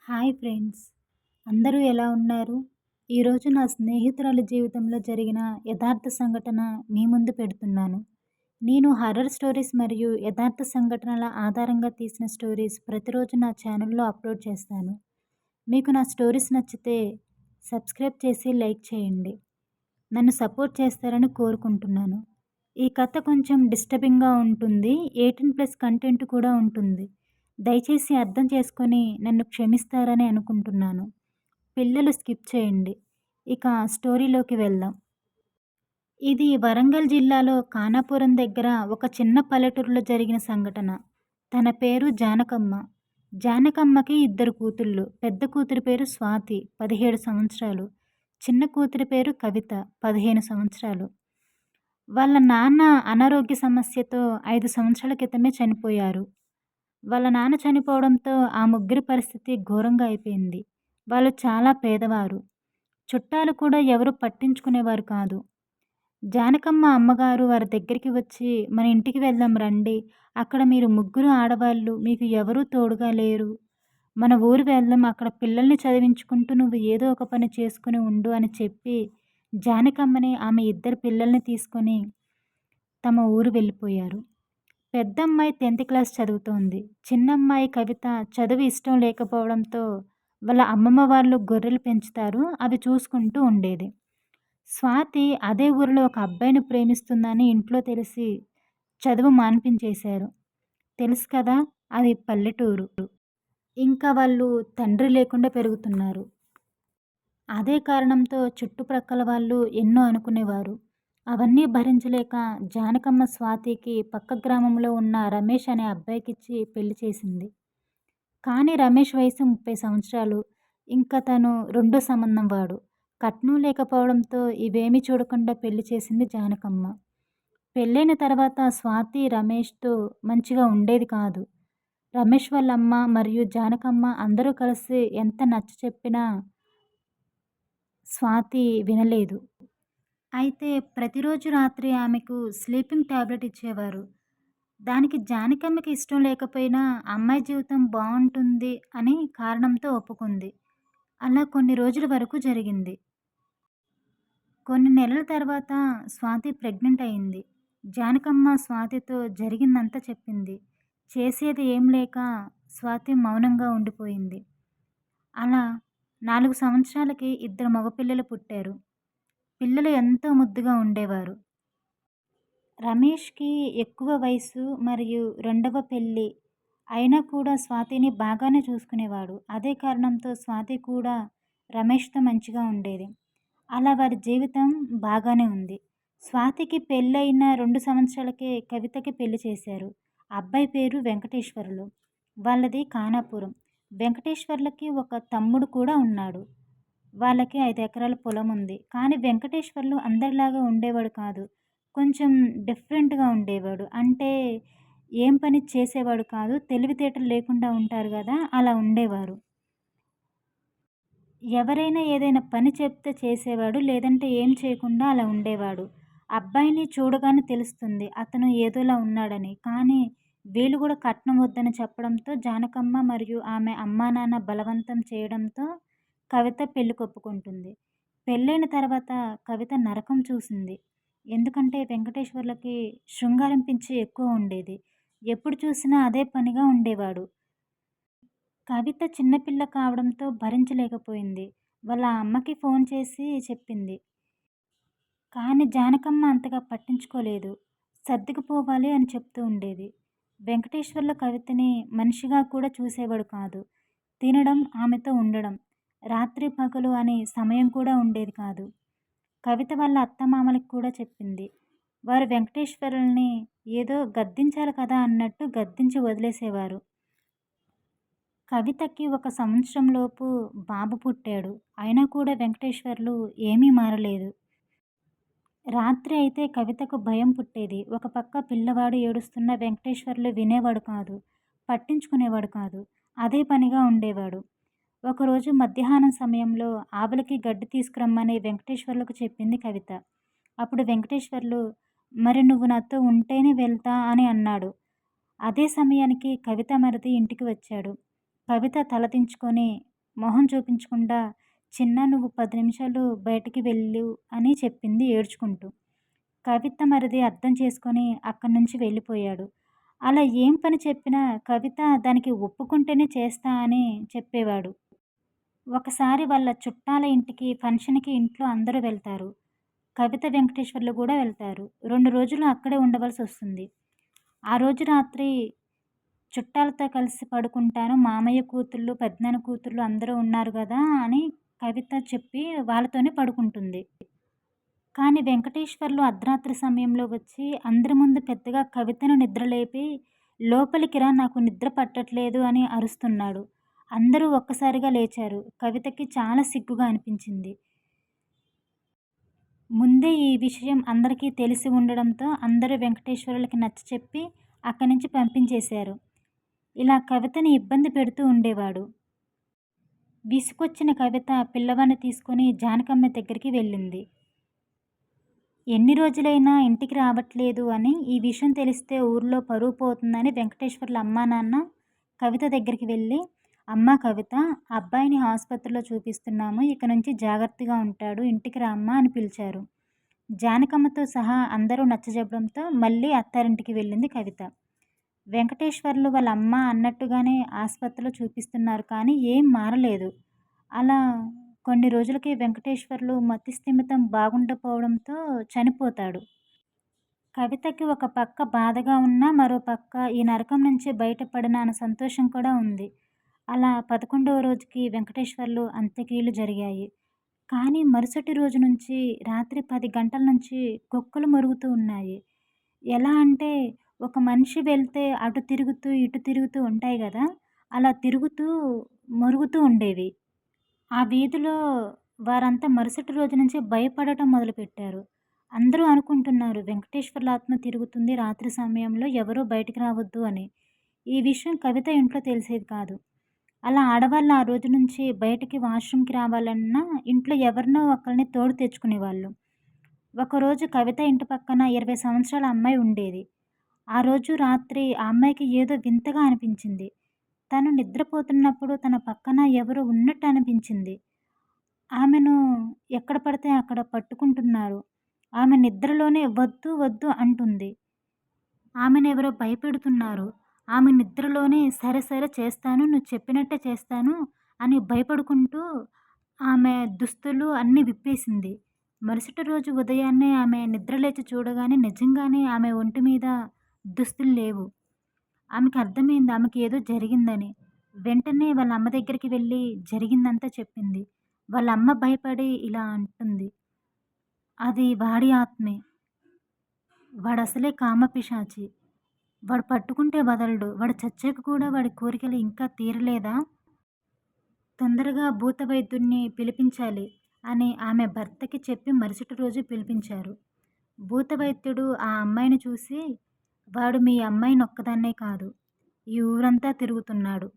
Hi friends! అందరూ ఎలా ఉన్నారు? ఈరోజు నా స్నేహితురాలి జీవితంలో జరిగిన యథార్థ సంఘటన మీ ముందు పెడుతున్నాను. నేను హర్రర్ స్టోరీస్ మరియు యథార్థ సంఘటనల ఆధారంగా తీసిన స్టోరీస్ ప్రతిరోజు నా ఛానల్లో అప్లోడ్ చేస్తాను. మీకు నా స్టోరీస్ నచ్చితే సబ్స్క్రైబ్ చేసి లైక్ చేయండి. నన్ను సపోర్ట్ చేస్తారని కోరుకుంటున్నాను. ఈ కథ కొంచెం డిస్టర్బింగ్‌గా ఉంటుంది. 18+ కంటెంట్ కూడా ఉంటుంది. దయచేసి అర్థం చేసుకొని నన్ను క్షమిస్తారని అనుకుంటున్నాను. పిల్లలు స్కిప్ చేయండి. ఇక స్టోరీలోకి వెళ్దాం. ఇది వరంగల్ జిల్లాలో ఖానాపురం దగ్గర ఒక చిన్న పల్లెటూరులో జరిగిన సంఘటన. తన పేరు జానకమ్మ. జానకమ్మకి ఇద్దరు కూతుళ్ళు. పెద్ద కూతురి పేరు స్వాతి 17 సంవత్సరాలు. చిన్న కూతురి పేరు కవిత 15 సంవత్సరాలు. వాళ్ళ నాన్న అనారోగ్య సమస్యతో 5 సంవత్సరాల క్రితమే చనిపోయారు. వాళ్ళ నాన్న చనిపోవడంతో ఆ ముగ్గురి పరిస్థితి ఘోరంగా అయిపోయింది. వాళ్ళు చాలా పేదవారు. చుట్టాలు కూడా ఎవరు పట్టించుకునేవారు కాదు. జానకమ్మ అమ్మగారు వారి దగ్గరికి వచ్చి, మన ఇంటికి వెళ్దాం రండి. అక్కడ మీరు ముగ్గురు ఆడవాళ్ళు, మీకు ఎవరూ తోడుగా లేరు. మన ఊరు వెళ్దాం, అక్కడ పిల్లల్ని చదివించుకుంటూ నువ్వు ఏదో ఒక పని చేసుకుని ఉండు అని చెప్పి జానకమ్మని ఆమె ఇద్దరు పిల్లల్ని తీసుకొని తమ ఊరు వెళ్ళిపోయారు. పెద్దమ్మాయి 10థ్ క్లాస్ చదువుతోంది. చిన్నమ్మాయి కవిత చదువు ఇష్టం లేకపోవడంతో వాళ్ళ అమ్మమ్మ వాళ్ళు గొర్రెలు పెంచుతారు. అవి చూసుకుంటూ ఉండేది. స్వాతి అదే ఊరిలో ఒక అబ్బాయిని ప్రేమిస్తుందని ఇంట్లో తెలిసి చదువు మాన్పించేశారు. తెలుసు కదా! అది పల్లెటూరు. ఇంకా వాళ్ళు తండ్రి లేకుండా పెరుగుతున్నారు. అదే కారణంతో చుట్టుప్రక్కల వాళ్ళు ఎన్నో అనుకునేవారు. అవన్నీ భరించలేక జానకమ్మ స్వాతికి పక్క గ్రామంలో ఉన్న రమేష్ అనే అబ్బాయికిచ్చి పెళ్లి చేసింది. కానీ రమేష్ వయసు 30 సంవత్సరాలు. ఇంకా తను రెండో సంబంధం వాడు. కట్నం లేకపోవడంతో ఇవేమీ చూడకుండా పెళ్లి చేసింది జానకమ్మ. పెళ్ళైన తర్వాత స్వాతి రమేష్‌తో మంచిగా ఉండేది కాదు. రమేష్ వాళ్ళ అమ్మ మరియు జానకమ్మ అందరూ కలిసి ఎంత నచ్చచెప్పినా స్వాతి వినలేదు. అయితే ప్రతిరోజు రాత్రి ఆమెకు స్లీపింగ్ టాబ్లెట్ ఇచ్చేవారు. దానికి జానకమ్మకి ఇష్టం లేకపోయినా అమ్మాయి జీవితం బావుంటుంది అని కారణంతో ఒప్పుకుంది. అలా కొన్ని రోజుల వరకు జరిగింది. కొన్ని నెలల తర్వాత స్వాతి ప్రెగ్నెంట్ అయింది. జానకమ్మ స్వాతితో జరిగిందంతా చెప్పింది. చేసేది ఏం లేక స్వాతి మౌనంగా ఉండిపోయింది. అలా 4 సంవత్సరాలకి ఇద్దరు మగపిల్లలు పుట్టారు. పిల్లలు ఎంతో ముద్దుగా ఉండేవారు. రమేష్‌కి ఎక్కువ వయసు మరియు రెండవ పెళ్లి. అయినా కూడా స్వాతిని బాగానే చూసుకునేవాడు. అదే కారణంతో స్వాతి కూడా రమేష్‌తో మంచిగా ఉండేది. అలా వారి జీవితం బాగానే ఉంది. స్వాతికి పెళ్ళయిన 2 సంవత్సరాలకే కవితకి పెళ్లి చేశారు. అబ్బాయి పేరు వెంకటేశ్వర్లు. వాళ్ళది ఖానాపురం. వెంకటేశ్వర్లకి ఒక తమ్ముడు కూడా ఉన్నాడు. వాళ్ళకి 5 ఎకరాల పొలం ఉంది. కానీ వెంకటేశ్వర్లు అందరిలాగా ఉండేవాడు కాదు. కొంచెం డిఫరెంట్‌గా ఉండేవాడు. అంటే ఏం పని చేసేవాడు కాదు. తెలివితేటలు లేకుండా ఉంటారు గదా! అలా ఉండేవారు. ఎవరైనా ఏదైనా పని చెప్తే చేసేవాడు. లేదంటే ఏం చేయకుండా అలా ఉండేవాడు. అబ్బాయిని చూడగానే తెలుస్తుంది అతను ఏదోలా ఉన్నాడని. కానీ వీళ్ళు గూడా కట్నం వద్దని చెప్పడంతో జానకమ్మ మరియు ఆమె అమ్మానాన్న బలవంతం చేయడంతో కవిత పెళ్ళికొప్పుకుంటుంది. పెళ్ళైన తర్వాత కవిత నరకం చూసింది. ఎందుకంటే వెంకటేశ్వర్లకి శృంగారం పిచ్చి ఎక్కువ ఉండేది. ఎప్పుడు చూసినా అదే పనిగా ఉండేవాడు. కవిత చిన్నపిల్ల కావడంతో భరించలేకపోయింది. వాళ్ళ అమ్మకి ఫోన్ చేసి చెప్పింది. కానీ జానకమ్మ అంతగా పట్టించుకోలేదు. సర్దుకుపోవాలి అని చెప్తూ ఉండేది. వెంకటేశ్వర్లు కవితని మనిషిగా కూడా చూసేవాడు కాదు. తినడం, ఆమెతో ఉండడం, రాత్రి పగలు అని సమయం కూడా ఉండేది కాదు. కవిత వాళ్ళ అత్తమామలకి కూడా చెప్పింది. వారు వెంకటేశ్వర్లని ఏదో గద్దించాలి కదా అన్నట్టు గద్దించి వదిలేసేవారు. కవితకి 1 సంవత్సరంలోపు బాబు పుట్టాడు. అయినా కూడా వెంకటేశ్వర్లు ఏమీ మారలేదు. రాత్రి అయితే కవితకు భయం పుట్టేది. ఒక పక్క పిల్లవాడు ఏడుస్తున్న వెంకటేశ్వర్లు వినేవాడు కాదు. పట్టించుకునేవాడు కాదు. అదే పనిగా ఉండేవాడు. ఒకరోజు మధ్యాహ్నం సమయంలో ఆవులకి గడ్డి తీసుకురమ్మని వెంకటేశ్వర్లకు చెప్పింది కవిత. అప్పుడు వెంకటేశ్వర్లు, మరి నువ్వు నాతో ఉంటేనే వెళ్తా అని అన్నాడు. అదే సమయానికి కవిత మరిది ఇంటికి వచ్చాడు. కవిత తలదించుకొని మొహం చూపించకుండా, "చిన్నా నువ్వు 10 నిమిషాలు బయటికి వెళ్ళు" అని చెప్పింది ఏడ్చుకుంటూ. కవిత మరిది అర్థం చేసుకొని అక్కడి నుంచి వెళ్ళిపోయాడు. అలా ఏం పని చెప్పినా కవిత దానికి ఒప్పుకుంటేనే చేస్తా అని చెప్పేవాడు. ఒకసారి వాళ్ళ చుట్టాల ఇంటికి ఫంక్షన్‌కి ఇంట్లో అందరూ వెళ్తారు. కవిత, వెంకటేశ్వర్లు గూడా వెళ్తారు. 2 రోజులు అక్కడే ఉండవలసొస్తుంది. ఆ రోజు రాత్రి చుట్టాలతో కలిసి పడుకుంటాను. మామయ్య కూతుళ్ళు, పెదనాన్న కూతుళ్ళు అందరూ ఉన్నారు గదా! అని కవిత చెప్పి వాళ్ళతోనే పడుకుంటుంది. కానీ వెంకటేశ్వర్లు అర్ధరాత్రి సమయంలో వచ్చి అందరి ముందు పెద్దగా కవితను నిద్రలేపి, "లోపలికి రా నాకు నిద్ర పట్టట్లేదు" అని అరుస్తున్నాడు. అందరూ ఒక్కసారిగా లేచారు. కవితకి చాలా సిగ్గుగా అనిపించింది. ముందే ఈ విషయం అందరికీ తెలిసి ఉండడంతో అందరూ వెంకటేశ్వర్లుకి నచ్చచెప్పి అక్కడి నుంచి పంపించేశారు. ఇలా కవితని ఇబ్బంది పెడుతూ ఉండేవాడు. విసుగొచ్చిన కవిత పిల్లవాడిని తీసుకొని జానకమ్మ దగ్గరికి వెళ్ళింది. ఎన్ని రోజులైనా ఇంటికి రావట్లేదు అని ఈ విషయం తెలిస్తే ఊర్లో పరువు పోతుందని వెంకటేశ్వర్ల అమ్మా నాన్న కవిత దగ్గరికి వెళ్ళి, "అమ్మా కవిత, అబ్బాయిని ఆసుపత్రిలో చూపిస్తున్నాము. ఇక నుంచి జాగ్రత్తగా ఉంటాడు. ఇంటికి రా అమ్మా" అని పిలిచారు. జానకమ్మతో సహా అందరూ నచ్చజెప్పడంతో మళ్ళీ అత్తారింటికి వెళ్ళింది కవిత. వెంకటేశ్వర్లు వాళ్ళ అమ్మ అన్నట్టుగానే ఆసుపత్రిలో చూపిస్తున్నారు కానీ ఏం మారలేదు. అలా కొన్ని రోజులకి వెంకటేశ్వర్లు మతిస్థిమితం బాగుండకపోవడంతో చనిపోతాడు. కవితకి ఒక పక్క బాధగా ఉన్నా, మరో పక్క ఈ నరకం నుంచి బయటపడిన సంతోషం కూడా ఉంది. అలా 11వ రోజుకి వెంకటేశ్వర్లు అంత్యక్రియలు జరిగాయి. కానీ మరుసటి రోజు నుంచి రాత్రి 10 గంటల నుంచి కుక్కలు మొరుగుతూ ఉన్నాయి. ఎలా అంటే ఒక మనిషి వెళ్తే అటు తిరుగుతూ, ఇటు తిరుగుతూ ఉంటాయి గదా! అలా తిరుగుతూ మొరుగుతూ ఉండేవి. ఆ వీధిలో వారంతా మరుసటి రోజు నుంచి భయపడటం మొదలుపెట్టారు. అందరూ అనుకుంటున్నారు వెంకటేశ్వర్ల ఆత్మ తిరుగుతుంది రాత్రి సమయంలో ఎవరూ బయటికి రావద్దు అని. ఈ విషయం కవిత ఇంట్లో తెలిసేది కాదు. అలా ఆడవాళ్ళు ఆ రోజు నుంచి బయటికి వాష్‌రూమ్‌కి రావాలన్నా ఇంట్లో ఎవరినో ఒకళ్ళని తోడు తెచ్చుకునేవాళ్ళు. ఒకరోజు కవిత ఇంటి పక్కన 20 సంవత్సరాల అమ్మాయి ఉండేది. ఆ రోజు రాత్రి ఆ అమ్మాయికి ఏదో వింతగా అనిపించింది. తను నిద్రపోతున్నప్పుడు తన పక్కన ఎవరో ఉన్నట్టు అనిపించింది. ఆమెను ఎక్కడ పడితే అక్కడ పట్టుకుంటున్నారు. ఆమె నిద్రలోనే వద్దు, వద్దు అంటుంది. ఆమెనెవరో భయపెడుతున్నారు. ఆమె నిద్రలోనే సరే, సరే చేస్తాను. నువ్వు చెప్పినట్టే చేస్తాను అని భయపడుకుంటూ ఆమె దుస్తులు అన్నీ విప్పేసింది. మరుసటి రోజు ఉదయాన్నే ఆమె నిద్రలేచి చూడగానే నిజంగానే ఆమె ఒంటి మీద దుస్తులు లేవు. ఆమెకర్థమైంది ఆమెకి ఏదో జరిగిందని. వెంటనే వాళ్ళ అమ్మ దగ్గరికి వెళ్ళి జరిగిందంతా చెప్పింది. వాళ్ళ అమ్మ భయపడి ఇలా అంటుంది. "అది వాడి ఆత్మే. వాడసలే కామపిశాచి. వాడు పట్టుకుంటే వదలడు. వాడు చచ్చాక కూడా వాడి కోరికలు ఇంకా తీరలేదా? తొందరగా భూత వైద్యుడిని పిలిపించాలి" అని ఆమె భర్తకి చెప్పి మరుసటి రోజు పిలిపించారు. భూత వైద్యుడు ఆ అమ్మాయిని చూసి, "వాడు మీ అమ్మాయినొక్కదాన్నే కాదు. ఈ ఊరంతా తిరుగుతున్నాడు.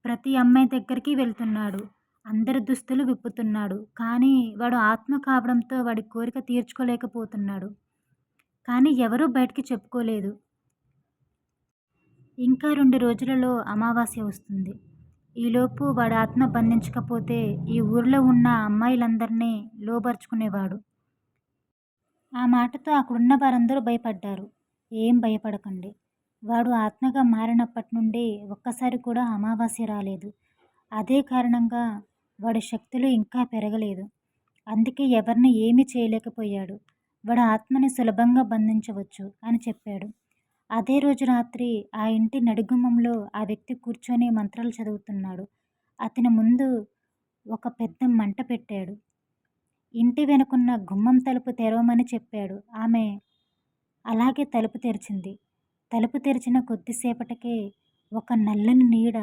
ప్రతి అమ్మాయి దగ్గరికి వెళ్తున్నాడు. అందరి దుస్తులు విప్పుతున్నాడు. కానీ వాడు ఆత్మ కావడంతో వాడి కోరిక తీర్చుకోలేకపోతున్నాడు. కానీ ఎవరూ బయటికి చెప్పుకోలేదు. ఇంకా 2 రోజులలో అమావాస్య వస్తుంది. ఈలోపు వాడి ఆత్మ బంధించకపోతే ఈ ఊర్లో ఉన్న అమ్మాయిలందరినీ లోబరుచుకునేవాడు." ఆ మాటతో అక్కడున్న వారందరూ భయపడ్డారు. "ఏం భయపడకండి. వాడు ఆత్మగా మారినప్పటి నుండి ఒక్కసారి కూడా అమావాస్య రాలేదు. అదే కారణంగా వాడి శక్తులు ఇంకా పెరగలేదు. అందుకే ఎవరిని ఏమీ చేయలేకపోయాడు. వాడి ఆత్మని సులభంగా బంధించవచ్చు" అని చెప్పాడు. అదే రోజు రాత్రి ఆ ఇంటి నడిగుమ్మంలో ఆ వ్యక్తి కూర్చొని మంత్రాలు చదువుతున్నాడు. అతని ముందు ఒక పెద్ద మంట పెట్టాడు. ఇంటి వెనుకున్న గుమ్మం తలుపు తెరవమని చెప్పాడు. ఆమె అలాగే తలుపు తెరిచింది. తలుపు తెరిచిన కొద్దిసేపటికే ఒక నల్లని నీడ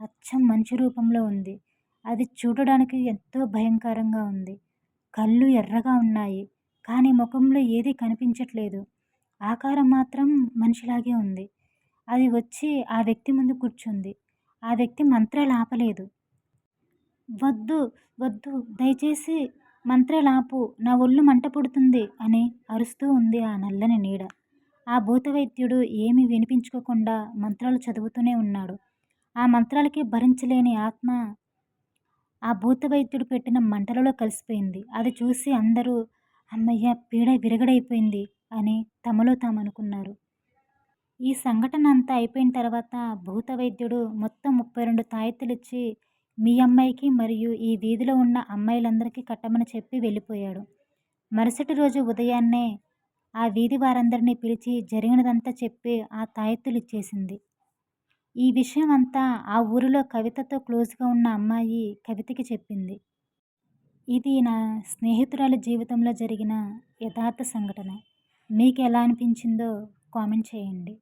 అచ్చం మనిషి రూపంలో ఉంది. అది చూడడానికి ఎంతో భయంకరంగా ఉంది. కళ్ళు ఎర్రగా ఉన్నాయి. కానీ ముఖంలో ఏదీ కనిపించట్లేదు. ఆకారం మాత్రం మనిషిలాగే ఉంది. అది వచ్చి ఆ వ్యక్తి ముందు కూర్చుంది. ఆ వ్యక్తి మంత్రాలు ఆపలేదు. "వద్దు, వద్దు, దయచేసి మంత్రాలాపు. నా ఒళ్ళు మంట పుడుతుంది" అని అరుస్తూ ఉంది ఆ నల్లని నీడ. ఆ భూతవైద్యుడు ఏమీ వినిపించుకోకుండా మంత్రాలు చదువుతూనే ఉన్నాడు. ఆ మంత్రాలకి భరించలేని ఆత్మ ఆ భూత వైద్యుడు పెట్టిన మంటలలో కలిసిపోయింది. అది చూసి అందరూ "హమ్మయ్య! పీడ విరగడైపోయింది" అని తమలో తామనుకున్నారు. ఈ సంఘటన అంతా అయిపోయిన తర్వాత భూత వైద్యుడు మొత్తం 32 తాయెత్తులిచ్చి, మీ అమ్మాయికి మరియు ఈ వీధిలో ఉన్న అమ్మాయిలందరికీ కట్టమని చెప్పి వెళ్ళిపోయాడు. మరుసటి రోజు ఉదయాన్నే ఆ వీధి వారందరినీ పిలిచి జరిగినదంతా చెప్పి ఆ తాయెత్తులిచ్చేసింది. ఈ విషయం అంతా ఆ ఊరిలో కవితతో క్లోజ్‌గా ఉన్న అమ్మాయి కవితకి చెప్పింది. ఇది నా స్నేహితురాలి జీవితంలో జరిగిన యథార్థ సంఘటన. మీకెలా అనిపించిందో కామెంట్ చేయండి.